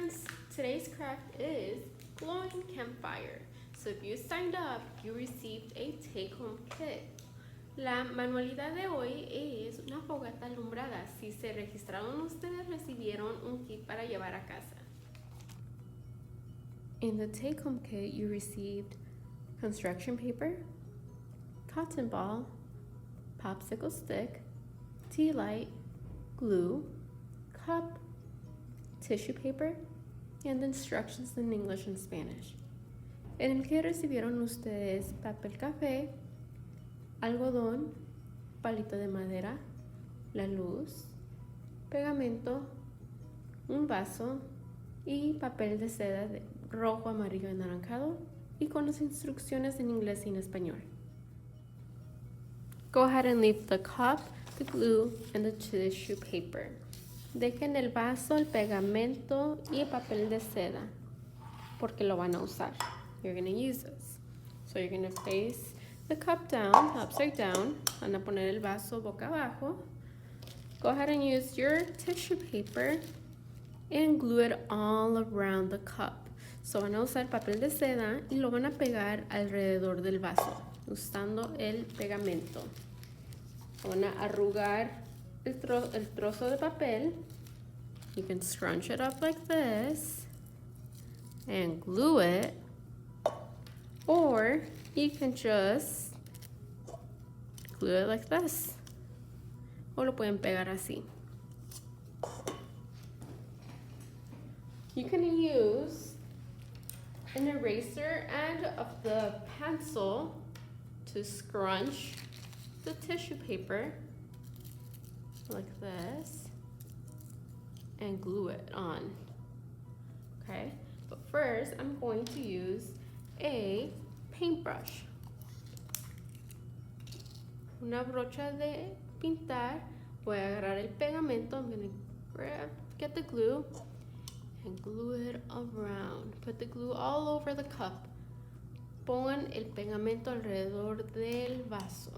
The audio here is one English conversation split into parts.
friends, today's craft is glowing campfire. So if you signed up, you received a take-home kit. La manualidad de hoy es una fogata alumbrada. Si se registraron ustedes, recibieron un kit para llevar a casa. In the take-home kit, you received construction paper, cotton ball, popsicle stick, tea light, glue, cup, tissue paper, and instructions in English and Spanish. En el que recibieron ustedes papel café, algodón, palito de madera, la luz, pegamento, un vaso y papel de seda de rojo, amarillo y anaranjado y con las instrucciones en inglés y en español. Go ahead and leave the cup, the glue, and the tissue paper. Dejen el vaso, el pegamento y el papel de seda porque lo van a usar. You're going to use this. So you're going to face the cup down, upside down. Van a poner el vaso boca abajo. Go ahead and use your tissue paper and glue it all around the cup. So van a usar papel de seda y lo van a pegar alrededor del vaso usando el pegamento. Van a arrugar el trozo de papel. You can scrunch it up like this and glue it, or you can just glue it like this, o lo pueden pegar así. You can use an eraser and of the pencil to scrunch the tissue paper like this and glue it on. Okay, but first I'm going to use a paintbrush. Una brocha de pintar. Voy a agarrar el pegamento. I'm going to get the glue and glue it around. Put the glue all over the cup. Pongan el pegamento alrededor del vaso.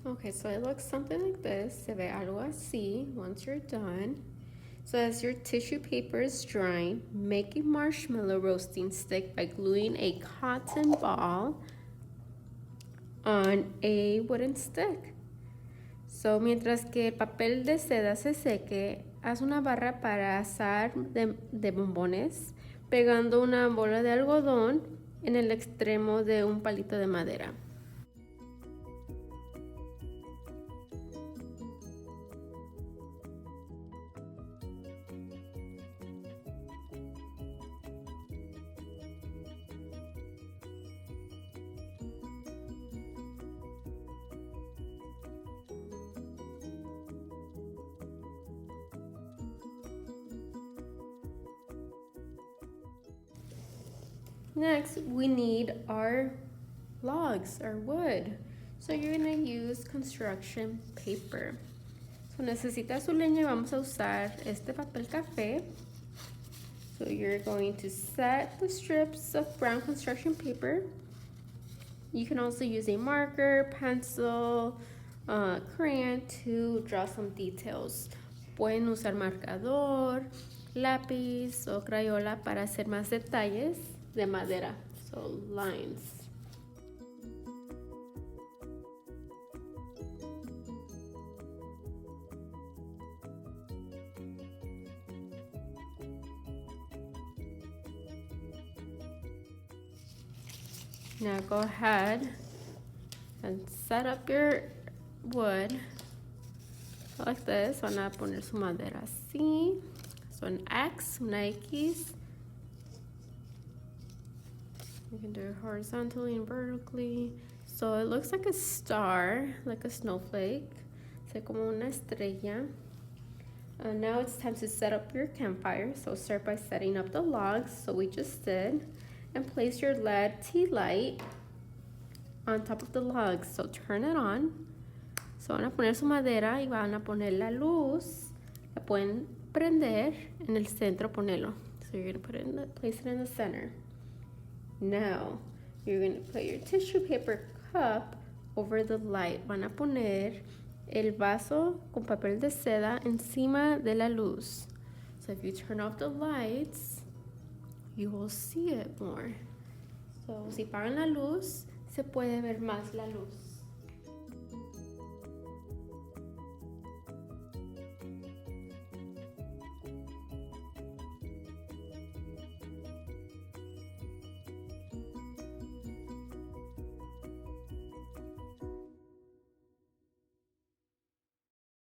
Okay, so it looks something like this. Se ve algo así once you're done. So as your tissue paper is drying, make a marshmallow roasting stick by gluing a cotton ball on a wooden stick. So mientras que el papel de seda se seque, haz una barra para asar de bombones, pegando una bola de algodón en el extremo de un palito de madera. Next, we need our logs, our wood. So you're gonna use construction paper. So necesitas su leña y vamos a usar este papel café. So you're going to set the strips of brown construction paper. You can also use a marker, pencil, crayon to draw some details. Pueden usar marcador, lápiz o crayola para hacer más detalles de madera, so lines. Now go ahead and set up your wood like this. Van a poner su madera así. So an X, una X. You can do it horizontally and vertically. So it looks like a star, like a snowflake. Se como una estrella. Now it's time to set up your campfire. So start by setting up the logs, so we just did. And place your LED tea light on top of the logs. So turn it on. So van a poner su madera y van a poner la luz. La pueden prender en el centro, ponerlo. So you're gonna place it in the center. Now you're gonna put your tissue paper cup over the light. Van a poner el vaso con papel de seda encima de la luz. So if you turn off the lights, you will see it more. So si apagan la luz, se puede ver más la luz.